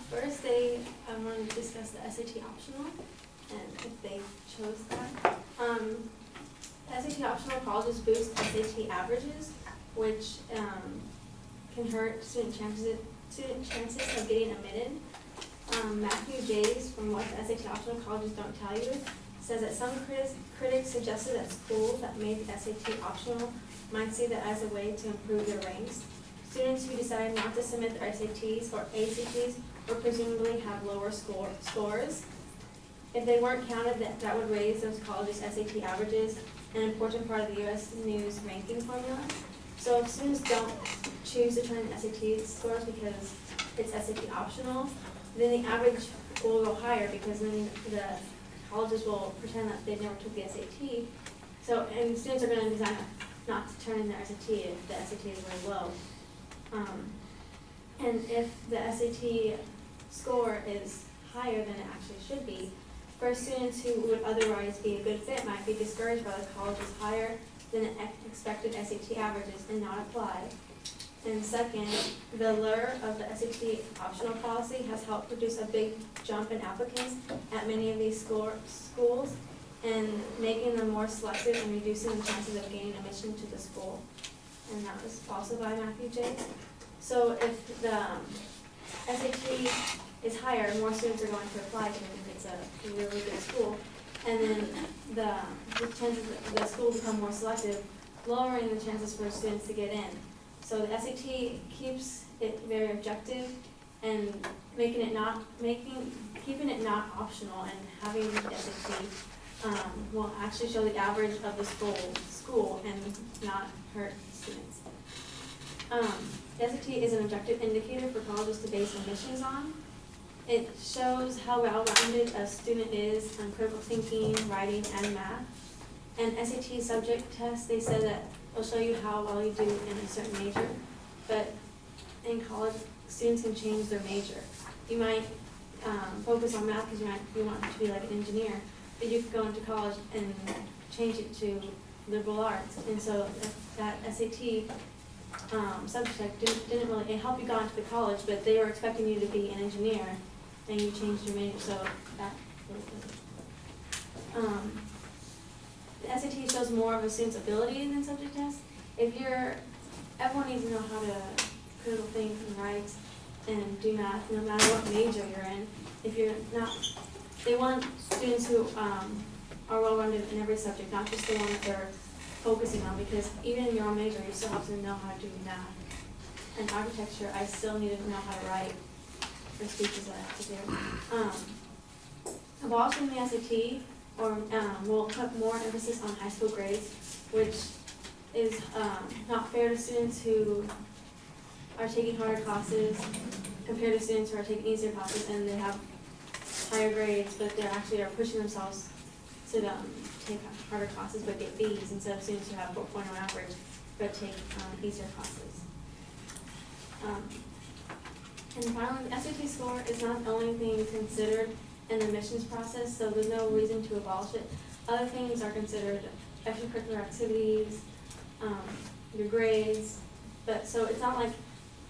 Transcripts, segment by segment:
First they wanted to discuss the SAT optional and if they chose that. SAT optional colleges boost SAT averages, which can hurt student chances of getting admitted. Matthew Jays from what the SAT optional colleges don't tell you says that some critics suggested that schools that made the SAT optional might see that as a way to improve their ranks. Students who decided not to submit their SATs or ACTs would presumably have lower scores. If they weren't counted, that would raise those colleges' SAT averages, an important part of the U.S. News ranking formula. So if students don't choose to turn in SAT scores because it's SAT optional, then the average will go higher because then the colleges will pretend that they never took the SAT. So, and students are going to decide not to turn in their SAT if the SAT is really low. And if the SAT score is higher than it actually should be, first students who would otherwise be a good fit might be discouraged by the college's higher than expected SAT averages and not apply. And second, the lure of the SAT optional policy has helped produce a big jump in applicants at many of these schools and making them more selective and reducing the chances of gaining admission to the school. And that was also by Matthew J. So if the SAT is higher, more students are going to apply to it if it's a really good school. And then the chances that the school become more selective, lowering the chances for students to get in. So the SAT keeps it very objective and keeping it not optional, and having the SAT will actually show the average of the school and not hurt students. The SAT is an objective indicator for colleges to base admissions on. It shows how well-rounded a student is on critical thinking, writing, and math. And SAT subject tests, they said that will show you how well you do in a certain major. But in college, students can change their major. You might focus on math because you want to be like an engineer, but you could go into college and change it to liberal arts. And so that SAT subject didn't really, it helped you go into the college, but they were expecting you to be an engineer, and you changed your major, so that really doesn't. The SAT shows more of a student's ability than subject tests. Everyone needs to know how to critical think and write and do math, no matter what major you're in. If you're not, they want students who are well-rounded in every subject, not just the one that they're focusing on, because even in your own major, you still have to know how to do math. And architecture, I still need to know how to write for speeches that I have to do. Abolishing the SAT will put more emphasis on high school grades, which is not fair to students who are taking harder classes compared to students who are taking easier classes and they have higher grades, but they actually are pushing themselves to take harder classes but get B's instead of students who have 4.0 average but take easier classes. And finally, the SAT score is not the only thing considered in the admissions process, so there's no reason to abolish it. Other things are considered: extracurricular activities, your grades, but so it's not like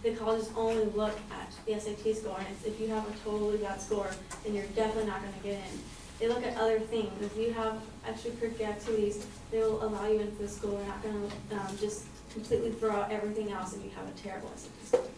the colleges only look at the SAT score, and if you have a totally bad score, then you're definitely not going to get in. They look at other things. If you have extracurricular activities, they will allow you into the school. They're not going to just completely throw out everything else if you have a terrible SAT score.